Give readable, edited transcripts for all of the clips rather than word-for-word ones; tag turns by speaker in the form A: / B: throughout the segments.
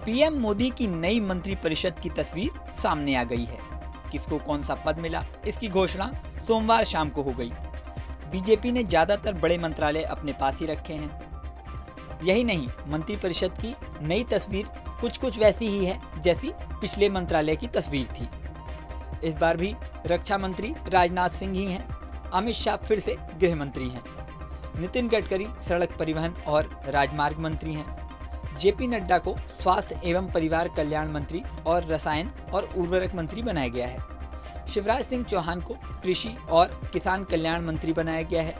A: PM Modi की नई मंत्रिपरिषद की तस्वीर सामने आ गई है। किसको कौन सा पद मिला, इसकी घोषणा सोमवार शाम को हो गई। बीजेपी ने ज्यादातर बड़े मंत्रालय अपने पास ही रखे हैं। यही नहीं, मंत्रिपरिषद की नई तस्वीर कुछ वैसी ही है जैसी पिछले मंत्रालय की तस्वीर थी। इस बार भी रक्षा मंत्री राजनाथ सिंह ही हैं। अमित शाह फिर से गृह मंत्री हैं। नितिन गडकरी सड़क परिवहन और राजमार्ग मंत्री हैं। जेपी नड्डा को स्वास्थ्य एवं परिवार कल्याण मंत्री और रसायन और उर्वरक मंत्री बनाया गया है। शिवराज सिंह चौहान को कृषि और किसान कल्याण मंत्री बनाया गया है।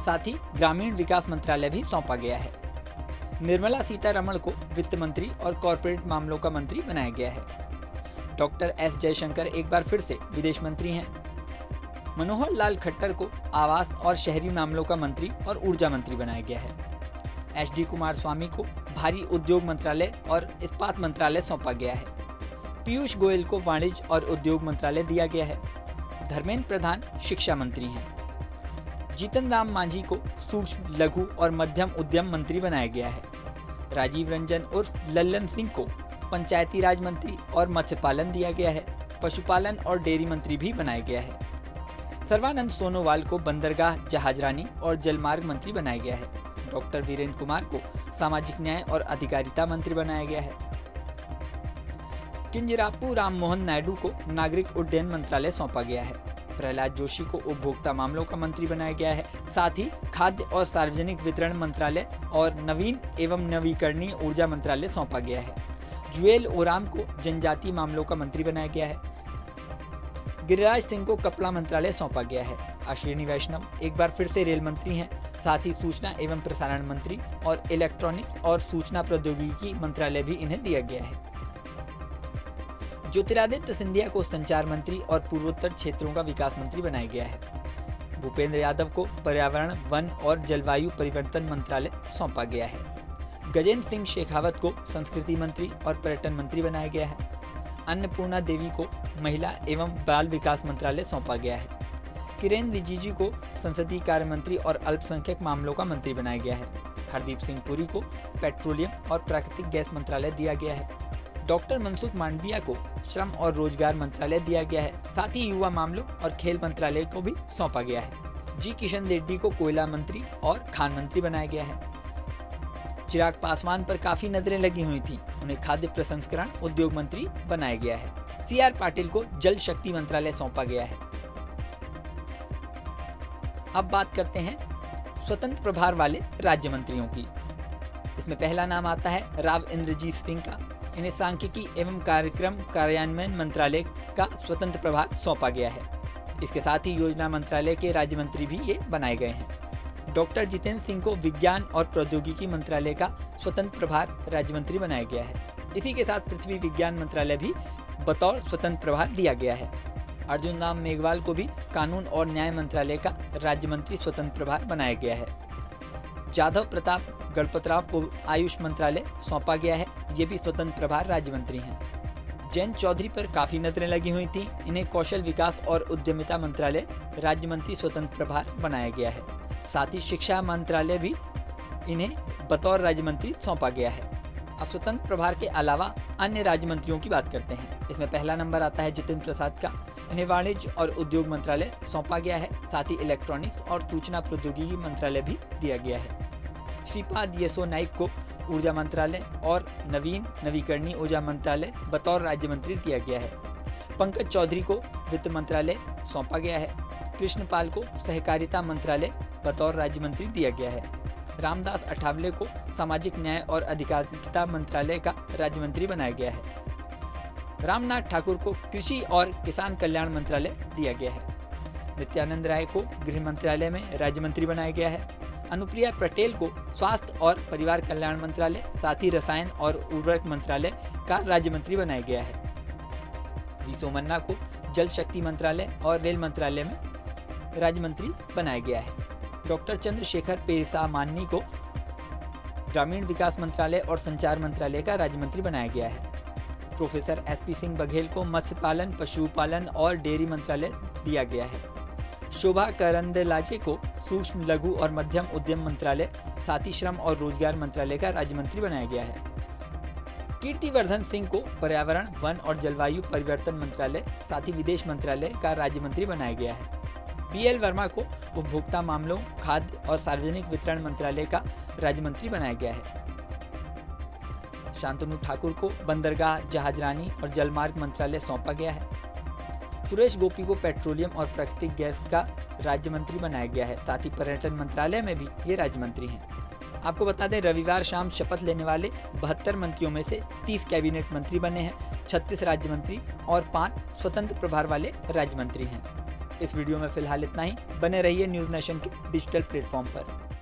A: साथ ही ग्रामीण विकास मंत्रालय भी सौंपा गया है। निर्मला सीतारमण को वित्त मंत्री और कॉरपोरेट मामलों का मंत्री बनाया गया है। डॉक्टर एस जयशंकर एक बार फिर से विदेश मंत्री हैं। मनोहर लाल खट्टर को आवास और शहरी मामलों का मंत्री और ऊर्जा मंत्री बनाया गया है। एच.डी. कुमारस्वामी को भारी उद्योग मंत्रालय और इस्पात मंत्रालय सौंपा गया है। पीयूष गोयल को वाणिज्य और उद्योग मंत्रालय दिया गया है। धर्मेंद्र प्रधान शिक्षा मंत्री हैं। जीतन राम मांझी को सूक्ष्म, लघु और मध्यम उद्यम मंत्री बनाया गया है। राजीव रंजन उर्फ लल्लन सिंह को पंचायती राज मंत्री और मत्स्य पालन दिया गया है। पशुपालन और डेयरी मंत्री भी बनाया गया है। सर्बानंद सोनोवाल को बंदरगाह, जहाजरानी और जलमार्ग मंत्री बनाया गया है। डॉक्टर वीरेंद्र कुमार को सामाजिक न्याय और अधिकारिता मंत्री बनाया गया है। किंजरापू राममोहन नायडू को नागरिक उड्डयन मंत्रालय सौंपा गया है। प्रहलाद जोशी को उपभोक्ता मामलों का मंत्री बनाया गया है। साथ ही खाद्य और सार्वजनिक वितरण मंत्रालय और नवीन एवं नवीकरणीय ऊर्जा मंत्रालय सौंपा गया है। जुएल ओराम को जनजातीय मामलों का मंत्री बनाया गया है। गिरिराज सिंह को कपड़ा मंत्रालय सौंपा गया है। अश्विनी वैष्णव एक बार फिर से रेल मंत्री हैं। साथ ही सूचना एवं प्रसारण मंत्री और इलेक्ट्रॉनिक्स और सूचना प्रौद्योगिकी मंत्रालय भी इन्हें दिया गया है। ज्योतिरादित्य सिंधिया को संचार मंत्री और पूर्वोत्तर क्षेत्रों का विकास मंत्री बनाया गया है। भूपेंद्र यादव को पर्यावरण, वन और जलवायु परिवर्तन मंत्रालय सौंपा गया है। गजेंद्र सिंह शेखावत को संस्कृति मंत्री और पर्यटन मंत्री बनाया गया है। अन्नपूर्णा देवी को महिला एवं बाल विकास मंत्रालय सौंपा गया है। किरेन रिजिजू को संसदीय कार्य मंत्री और अल्पसंख्यक मामलों का मंत्री बनाया गया है। हरदीप सिंह पुरी को पेट्रोलियम और प्राकृतिक गैस मंत्रालय दिया गया है। डॉक्टर मनसुख मांडविया को श्रम और रोजगार मंत्रालय दिया गया है। साथ ही युवा मामलों और खेल मंत्रालय को भी सौंपा गया है। जी किशन रेड्डी को कोयला मंत्री और खान मंत्री बनाया गया है। चिराग पासवान पर काफी नजरें लगी हुई थी। उन्हें खाद्य प्रसंस्करण उद्योग मंत्री बनाया गया है। सी.आर. पाटिल को जल शक्ति मंत्रालय सौंपा गया है। अब बात करते हैं स्वतंत्र प्रभार वाले राज्य मंत्रियों की। इसमें पहला नाम आता है राव इंद्रजीत सिंह का। इन्हें सांख्यिकी एवं कार्यक्रम कार्यान्वयन मंत्रालय का स्वतंत्र प्रभार सौंपा गया है। इसके साथ ही योजना मंत्रालय के राज्य मंत्री भी ये बनाए गए हैं। डॉक्टर जितेंद्र सिंह को विज्ञान और प्रौद्योगिकी मंत्रालय का स्वतंत्र प्रभार राज्य मंत्री बनाया गया है। इसी के साथ पृथ्वी विज्ञान मंत्रालय भी बतौर स्वतंत्र प्रभार दिया गया है। अर्जुन राम मेघवाल को भी कानून और न्याय मंत्रालय का राज्य मंत्री स्वतंत्र प्रभार बनाया गया है। जाधव प्रताप गणपतराव को आयुष मंत्रालय सौंपा गया है। ये भी स्वतंत्र प्रभार राज्य मंत्री हैं। जयंत चौधरी पर काफी नजरें लगी हुई थी। इन्हें कौशल विकास और उद्यमिता मंत्रालय राज्य मंत्री स्वतंत्र प्रभार बनाया गया है। साथ ही शिक्षा मंत्रालय भी इन्हें बतौर राज्य मंत्री सौंपा गया है। अब स्वतंत्र प्रभार के अलावा अन्य राज्य मंत्रियों की बात करते हैं। इसमें पहला नंबर आता है जितेंद्र प्रसाद का। इन्हें वाणिज्य और उद्योग मंत्रालय सौंपा गया है। साथ ही इलेक्ट्रॉनिक्स और सूचना प्रौद्योगिकी मंत्रालय भी दिया गया है। श्रीपाद येसो नाइक को ऊर्जा मंत्रालय और नवीन नवीकरणीय ऊर्जा मंत्रालय बतौर राज्य मंत्री दिया गया है। पंकज चौधरी को वित्त मंत्रालय सौंपा गया है। कृष्णपाल को सहकारिता मंत्रालय बतौर राज्य मंत्री दिया गया है। रामदास अठावले को सामाजिक न्याय और अधिकारिता मंत्रालय का राज्य मंत्री बनाया गया है। रामनाथ ठाकुर को कृषि और किसान कल्याण मंत्रालय दिया गया है। नित्यानंद राय को गृह मंत्रालय में राज्य मंत्री बनाया गया है। अनुप्रिया पटेल को स्वास्थ्य और परिवार कल्याण मंत्रालय, साथ ही रसायन और उर्वरक मंत्रालय का राज्य मंत्री बनाया गया है। वी सोमन्ना को जल शक्ति मंत्रालय और रेल मंत्रालय में राज्य मंत्री बनाया गया है। डॉक्टर चंद्रशेखर पेसामानी को ग्रामीण विकास मंत्रालय और संचार मंत्रालय का राज्य मंत्री बनाया गया है। Professor SP. सिंह बघेल को मत्स्य पालन, पशुपालन और डेयरी मंत्रालय दिया गया है। शोभा करंदलाजे को सूक्ष्म, लघु और मध्यम उद्यम मंत्रालय, साथ ही श्रम और रोजगार मंत्रालय का राज्य मंत्री बनाया गया है। कीर्तिवर्धन सिंह को पर्यावरण, वन और जलवायु परिवर्तन मंत्रालय साथ ही विदेश मंत्रालय का राज्य मंत्री बनाया गया है। BL वर्मा को उपभोक्ता मामलों, खाद्य और सार्वजनिक वितरण मंत्रालय का राज्य मंत्री बनाया गया है। शांतनु ठाकुर को बंदरगाह, जहाजरानी और जलमार्ग मंत्रालय सौंपा गया है। सुरेश गोपी को पेट्रोलियम और प्राकृतिक गैस का राज्य मंत्री बनाया गया है। साथ ही पर्यटन मंत्रालय में भी ये राज्य मंत्री हैं। आपको बता दें, रविवार शाम शपथ लेने वाले 72 मंत्रियों में से 30 कैबिनेट मंत्री बने हैं, 36 राज्य मंत्री और 5 स्वतंत्र प्रभार वाले राज्य मंत्री हैं। इस वीडियो में फिलहाल इतना ही। बने रहिए न्यूज़ नेशन के डिजिटल प्लेटफॉर्म पर।